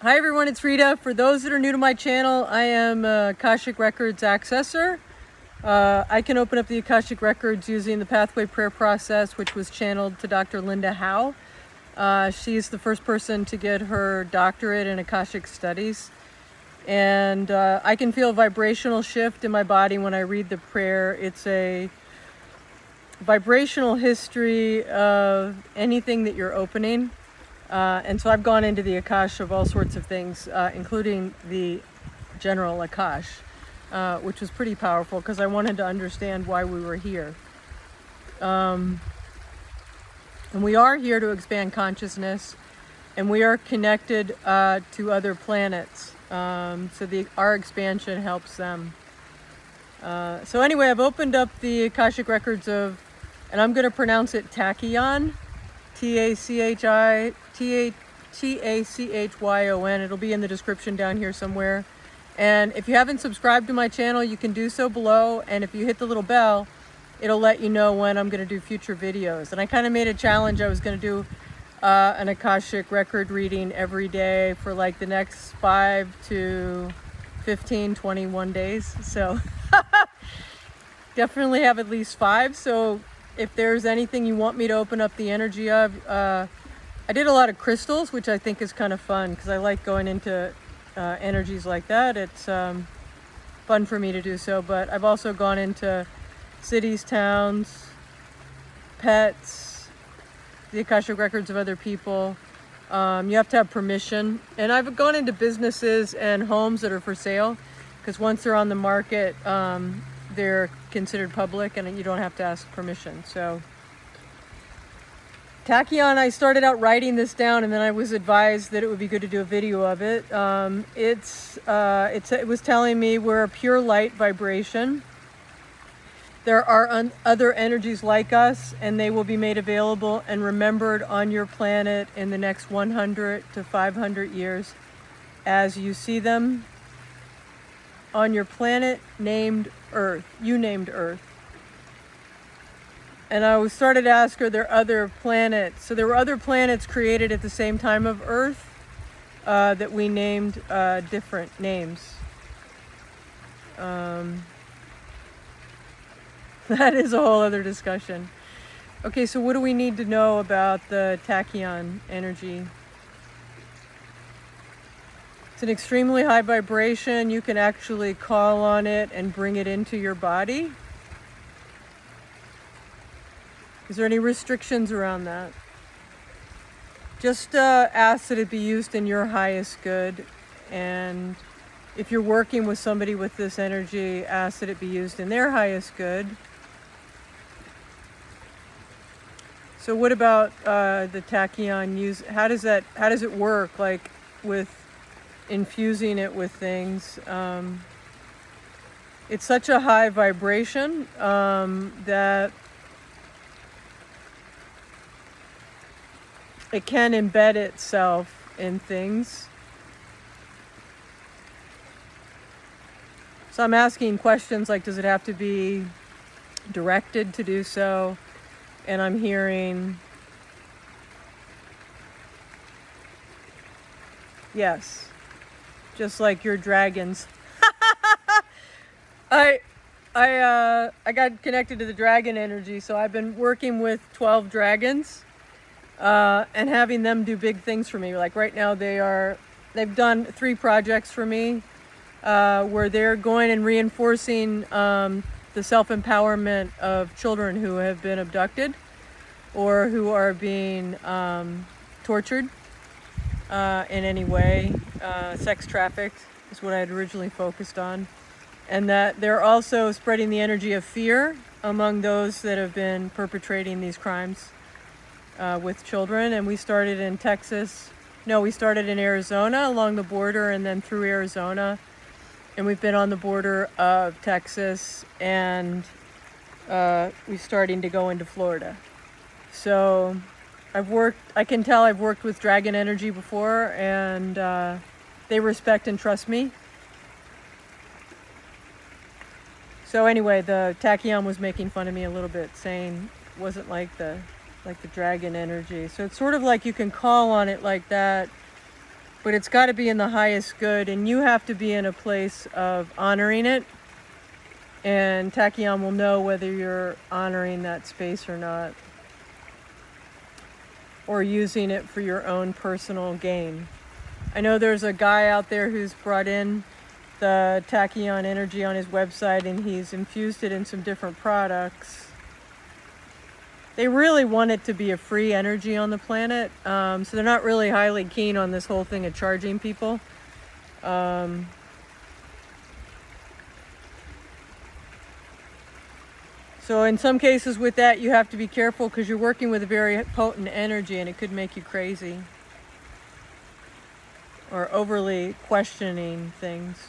Hi everyone, it's Rita. For those that are new to my channel, I am Akashic Records accessor. I can open up the Akashic Records using the Pathway Prayer process, which was channeled to Dr. Linda Howe. She's the first person to get her doctorate in Akashic Studies. And I can feel a vibrational shift in my body when I read the prayer. It's a vibrational history of anything that you're opening. And so I've gone into the Akash of all sorts of things, including the general Akash, which was pretty powerful because I wanted to understand why we were here. And we are here to expand consciousness, and we are connected to other planets. So our expansion helps them. So anyway, I've opened up the Akashic Records of, and I'm going to pronounce it Tachyon. Tachyon. It'll be in the description down here somewhere. And if you haven't subscribed to my channel, you can do so below. And if you hit the little bell, it'll let you know when I'm going to do future videos. And I kind of made a challenge. I was going to do an Akashic record reading every day for like the next 5 to 15, 21 days. So definitely have at least 5. So if there's anything you want me to open up the energy of, I did a lot of crystals, which I think is kind of fun because I like going into energies like that. It's fun for me to do so, but I've also gone into cities, towns, pets, the Akashic Records of other people. You have to have permission. And I've gone into businesses and homes that are for sale because once they're on the market, they're considered public and you don't have to ask permission. So Tachyon, I started out writing this down and then I was advised that it would be good to do a video of it. It was telling me we're a pure light vibration. There are other energies like us, and they will be made available and remembered on your planet in the next 100 to 500 years as you see them on your planet named Earth. You named Earth. And I started to ask, are there other planets? So there were other planets created at the same time of Earth that we named different names. That is a whole other discussion. Okay, so what do we need to know about the Tachyon energy? It's an extremely high vibration. You can actually call on it and bring it into your body. Is there any restrictions around that? Just ask that it be used in your highest good. And if you're working with somebody with this energy, ask that it be used in their highest good. So what about the Tachyon? How does it work? Like with infusing it with things. It's such a high vibration that it can embed itself in things. So I'm asking questions like, does it have to be directed to do so? And I'm hearing yes. Just like your dragons. I got connected to the dragon energy, so I've been working with 12 dragons and having them do big things for me. Like right now they've done 3 projects for me where they're going and reinforcing the self-empowerment of children who have been abducted or who are being tortured in any way. Sex trafficked is what I had originally focused on. And that they're also spreading the energy of fear among those that have been perpetrating these crimes with children. And we started in Texas. No, we started in Arizona along the border and then through Arizona. And we've been on the border of Texas and we're starting to go into Florida. So I can tell I've worked with dragon energy before, and they respect and trust me. So anyway, the Tachyon was making fun of me a little bit, saying it wasn't like the dragon energy. So it's sort of like you can call on it like that but it's got to be in the highest good, and you have to be in a place of honoring it. And Tachyon will know whether you're honoring that space or not, or using it for your own personal gain. I know there's a guy out there who's brought in the Tachyon energy on his website, and he's infused it in some different products. They really want it to be a free energy on the planet, so they're not really highly keen on this whole thing of charging people. So in some cases with that, you have to be careful because you're working with a very potent energy, and it could make you crazy or overly questioning things.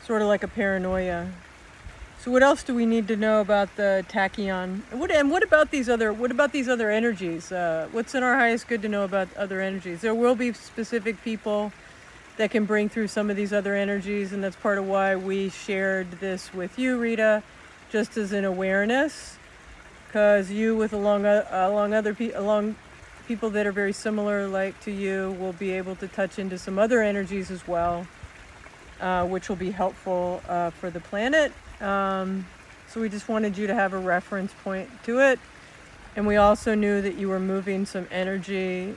Sort of like a paranoia. So what else do we need to know about the Tachyon? And what about these other energies? What's in our highest good to know about other energies? There will be specific people that can bring through some of these other energies, and that's part of why we shared this with you, Rita, just as an awareness, because you, with along people that are very similar, like to you, will be able to touch into some other energies as well, which will be helpful for the planet. So we just wanted you to have a reference point to it, and we also knew that you were moving some energy.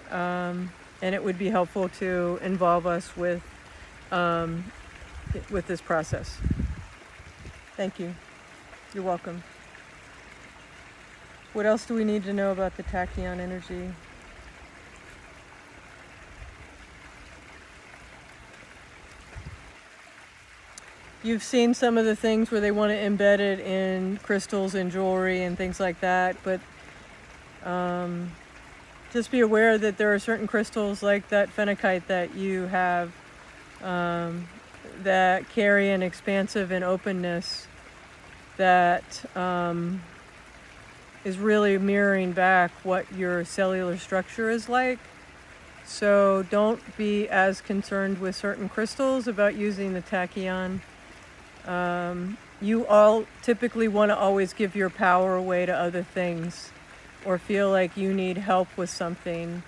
And it would be helpful to involve us with this process. Thank you. You're welcome. What else do we need to know about the Tachyon energy? You've seen some of the things where they want to embed it in crystals and jewelry and things like that, but just be aware that there are certain crystals like that phenakite that you have that carry an expansive and openness that is really mirroring back what your cellular structure is like. So don't be as concerned with certain crystals about using the Tachyon. You all typically want to always give your power away to other things, or feel like you need help with something,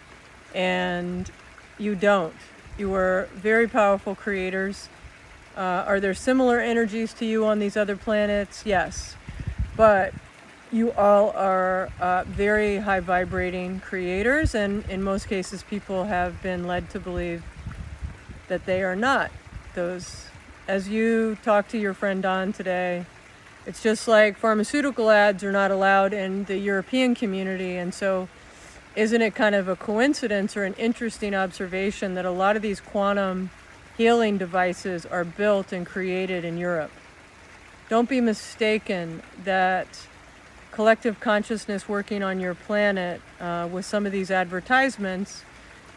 and you don't. You are very powerful creators. Are there similar energies to you on these other planets? Yes. But you all are very high vibrating creators, and in most cases people have been led to believe that they are not those. As you talk to your friend Don today, it's just like pharmaceutical ads are not allowed in the European community. And so isn't it kind of a coincidence or an interesting observation that a lot of these quantum healing devices are built and created in Europe? Don't be mistaken that collective consciousness working on your planet with some of these advertisements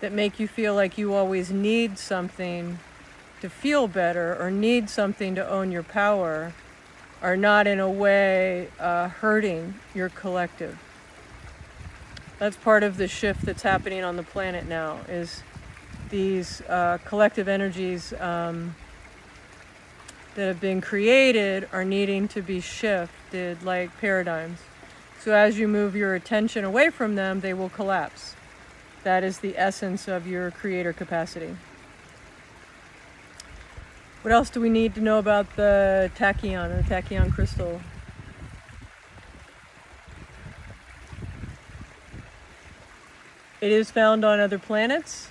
that make you feel like you always need something to feel better or need something to own your power are not in a way hurting your collective. That's part of the shift that's happening on the planet now, is these collective energies that have been created are needing to be shifted like paradigms. So as you move your attention away from them, they will collapse. That is the essence of your creator capacity. What else do we need to know about the Tachyon or the Tachyon crystal? It is found on other planets.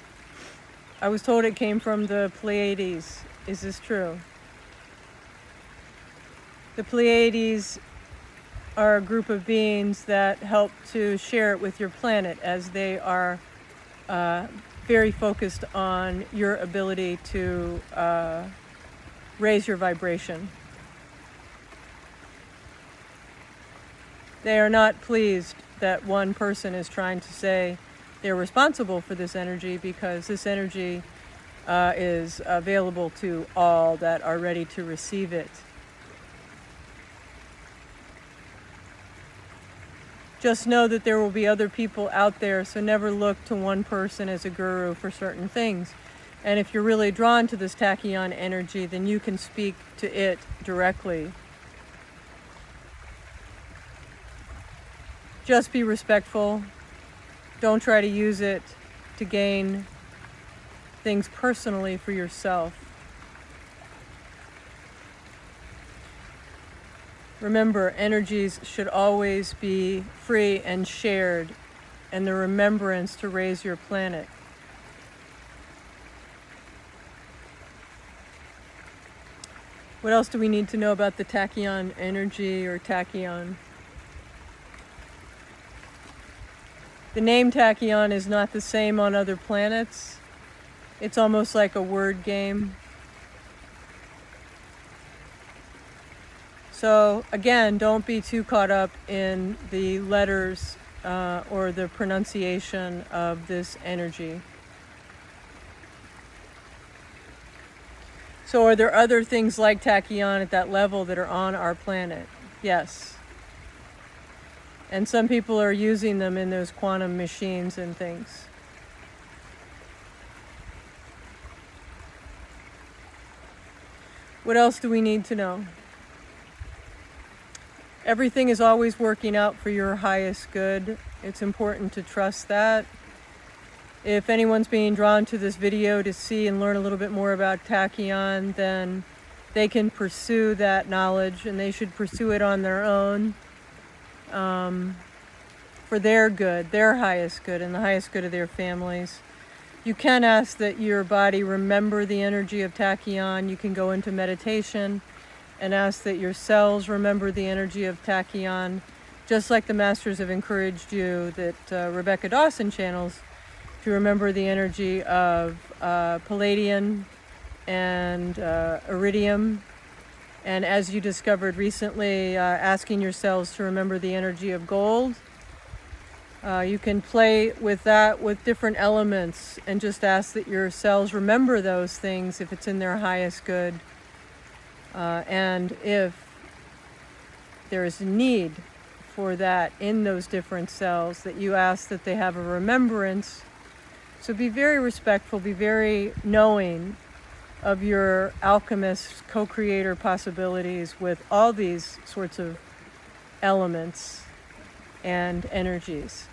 I was told it came from the Pleiades. Is this true? The Pleiades are a group of beings that help to share it with your planet, as they are very focused on your ability to raise your vibration. They are not pleased that one person is trying to say they're responsible for this energy, because this energy is available to all that are ready to receive it. Just know that there will be other people out there, so never look to one person as a guru for certain things. And if you're really drawn to this Tachyon energy, then you can speak to it directly. Just be respectful. Don't try to use it to gain things personally for yourself. Remember, energies should always be free and shared, and the remembrance to raise your planet. What else do we need to know about the tachyon energy or tachyon? The name tachyon is not the same on other planets. It's almost like a word game. So again, don't be too caught up in the letters or the pronunciation of this energy. So are there other things like tachyon at that level that are on our planet? Yes. And some people are using them in those quantum machines and things. What else do we need to know? Everything is always working out for your highest good. It's important to trust that. If anyone's being drawn to this video to see and learn a little bit more about tachyon, then they can pursue that knowledge, and they should pursue it on their own for their good, their highest good, and the highest good of their families. You can ask that your body remember the energy of tachyon. You can go into meditation and ask that your cells remember the energy of tachyon, just like the masters have encouraged you, that Rebecca Dawson channels, to remember the energy of Palladium and Iridium. And as you discovered recently, asking your cells to remember the energy of gold. You can play with that with different elements and just ask that your cells remember those things if it's in their highest good. And if there is a need for that in those different cells, that you ask that they have a remembrance. So be very respectful, be very knowing of your alchemist co-creator possibilities with all these sorts of elements and energies.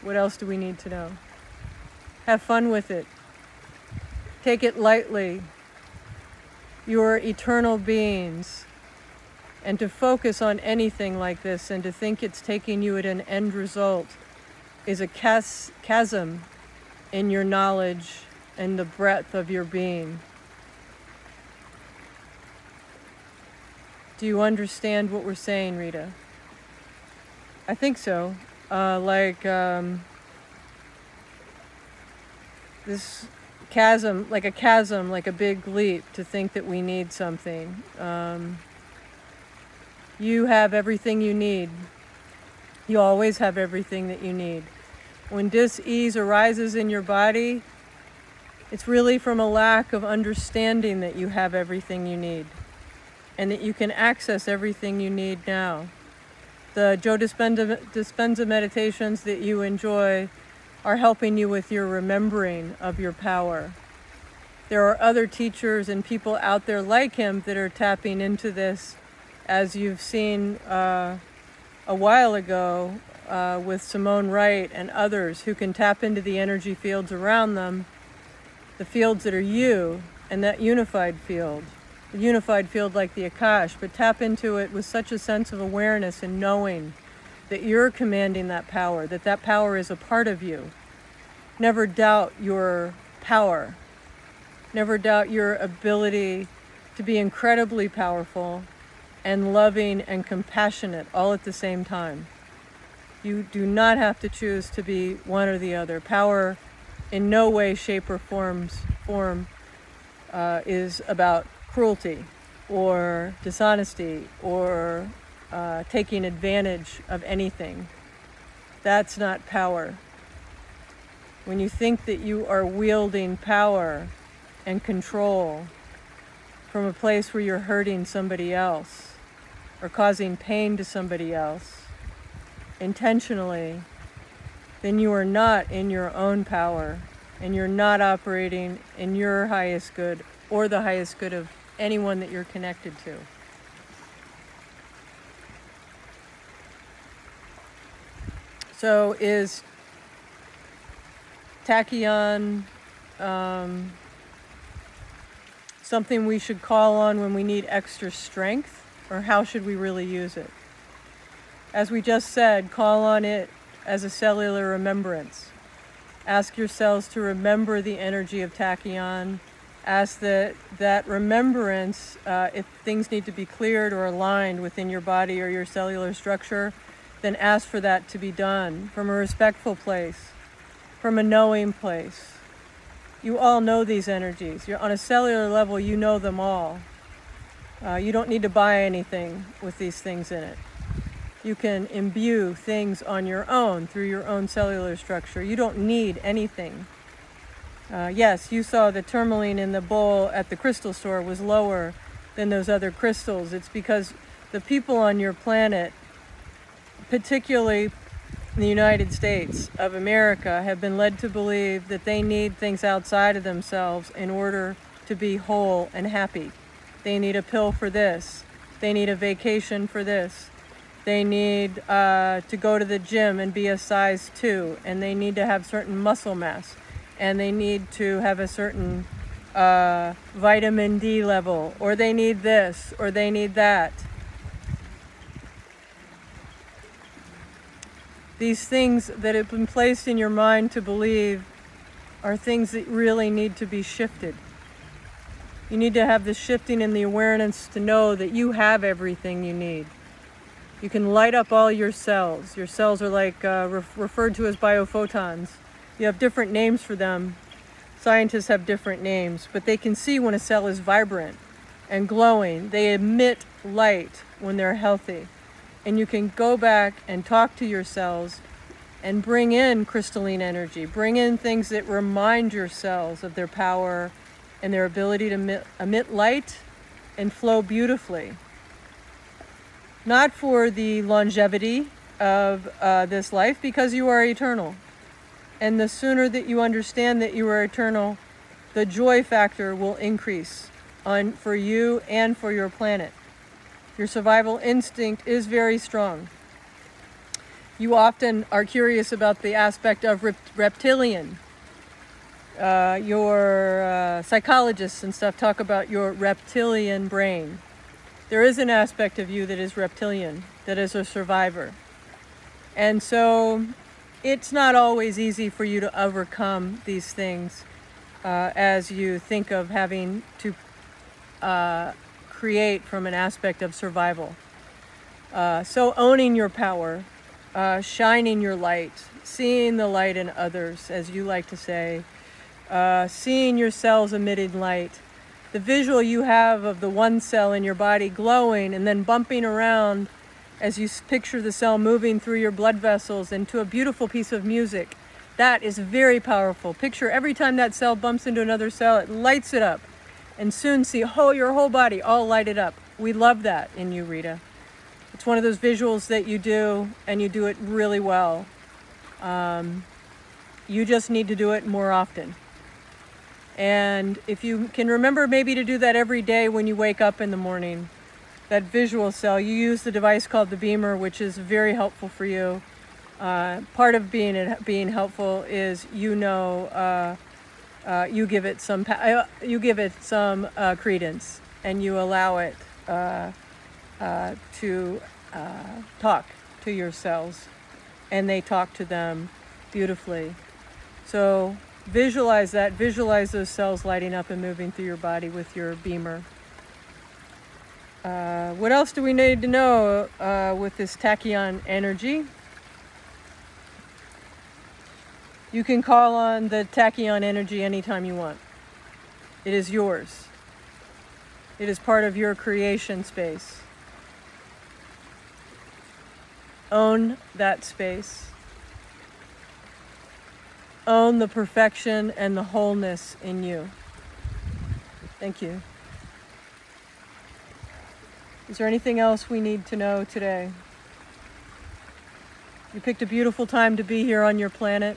What else do we need to know? Have fun with it. Take it lightly. You are eternal beings. And to focus on anything like this and to think it's taking you at an end result is a chasm in your knowledge and the breadth of your being. Do you understand what we're saying, Rita? I think so. This chasm, like a big leap to think that we need something. You have everything you need. You always have everything that you need. When dis-ease arises in your body, it's really from a lack of understanding that you have everything you need and that you can access everything you need now. The Joe Dispenza meditations that you enjoy are helping you with your remembering of your power. There are other teachers and people out there like him that are tapping into this, as you've seen a while ago with Simone Wright and others who can tap into the energy fields around them, the fields that are you, and that unified field. The unified field like the Akash, but tap into it with such a sense of awareness and knowing that you're commanding that power, that that power is a part of you. Never doubt your power. Never doubt your ability to be incredibly powerful and loving and compassionate all at the same time. You do not have to choose to be one or the other. Power in no way, shape, or form is about cruelty or dishonesty or taking advantage of anything. That's not power. When you think that you are wielding power and control from a place where you're hurting somebody else or causing pain to somebody else intentionally, then you are not in your own power and you're not operating in your highest good or the highest good of anyone that you're connected to. So is tachyon something we should call on when we need extra strength, or how should we really use it? As we just said, call on it as a cellular remembrance. Ask your cells to remember the energy of tachyon. Ask that remembrance, if things need to be cleared or aligned within your body or your cellular structure, then ask for that to be done from a respectful place, from a knowing place. You all know these energies. You're on a cellular level, you know them all. You don't need to buy anything with these things in it. You can imbue things on your own through your own cellular structure. You don't need anything. Yes, you saw the tourmaline in the bowl at the crystal store was lower than those other crystals. It's because the people on your planet, particularly in the United States of America, have been led to believe that they need things outside of themselves in order to be whole and happy. They need a pill for this. They need a vacation for this. They need to go to the gym and be a size 2, and they need to have certain muscle mass, and they need to have a certain vitamin D level, or they need this, or they need that. These things that have been placed in your mind to believe are things that really need to be shifted. You need to have the shifting in the awareness to know that you have everything you need. You can light up all your cells. Your cells are like referred to as bio-photons. You have different names for them. Scientists have different names, but they can see when a cell is vibrant and glowing. They emit light when they're healthy. And you can go back and talk to your cells and bring in crystalline energy. Bring in things that remind your cells of their power and their ability to emit light and flow beautifully. Not for the longevity of this life, because you are eternal. And the sooner that you understand that you are eternal, the joy factor will increase for you and for your planet. Your survival instinct is very strong. You often are curious about the aspect of reptilian. Your psychologists and stuff talk about your reptilian brain. There is an aspect of you that is reptilian, that is a survivor. And so it's not always easy for you to overcome these things as you think of having to create from an aspect of survival. So owning your power, shining your light, seeing the light in others, as you like to say, seeing your cells emitting light, the visual you have of the one cell in your body glowing and then bumping around as you picture the cell moving through your blood vessels into a beautiful piece of music, that is very powerful. Picture every time that cell bumps into another cell, it lights it up. And soon see your whole body all lighted up. We love that in you, Rita. It's one of those visuals that you do, and you do it really well. You just need to do it more often. And if you can remember maybe to do that every day when you wake up in the morning, that visual cell, you use the device called the beamer, which is very helpful for you. Part of being helpful is you give it some credence, and you allow it to talk to your cells, and they talk to them beautifully. So visualize that. Visualize those cells lighting up and moving through your body with your beamer. What else do we need to know with this tachyon energy? You can call on the tachyon energy anytime you want. It is yours. It is part of your creation space. Own that space. Own the perfection and the wholeness in you. Thank you. Is there anything else we need to know today? You picked a beautiful time to be here on your planet.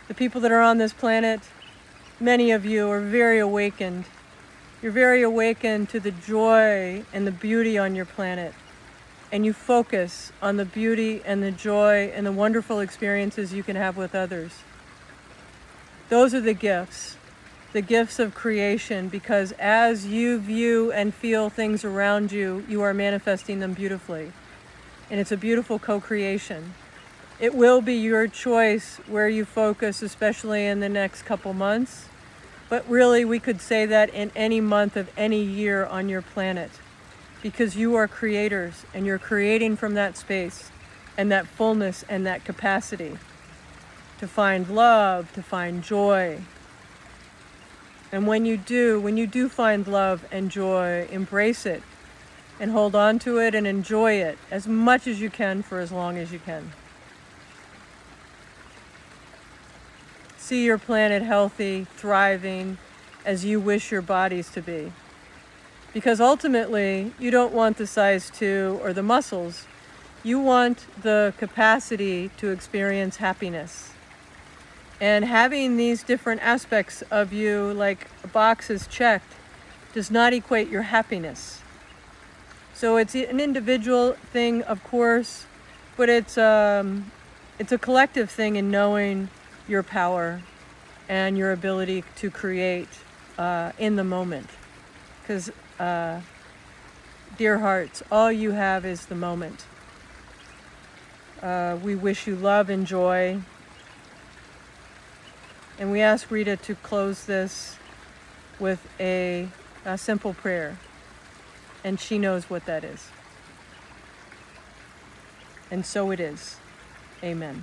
The people that are on this planet, many of you are very awakened. You're very awakened to the joy and the beauty on your planet. and you focus on the beauty and the joy and the wonderful experiences you can have with others. Those are the gifts of creation, because as you view and feel things around you, you are manifesting them beautifully. And it's a beautiful co-creation. It will be your choice where you focus, especially in the next couple months. But really, we could say that in any month of any year on your planet, because you are creators and you're creating from that space and that fullness and that capacity to find love, to find joy. And when you do find love and joy, embrace it and hold on to it and enjoy it as much as you can for as long as you can. See your planet healthy, thriving, as you wish your bodies to be. Because ultimately, you don't want the size 2 or the muscles. You want the capacity to experience happiness. And having these different aspects of you, like boxes checked, does not equate your happiness. So it's an individual thing, of course, but it's a collective thing in knowing your power and your ability to create in the moment. Because, dear hearts, all you have is the moment. We wish you love and joy. And we ask Rita to close this with a simple prayer. And she knows what that is. And so it is. Amen.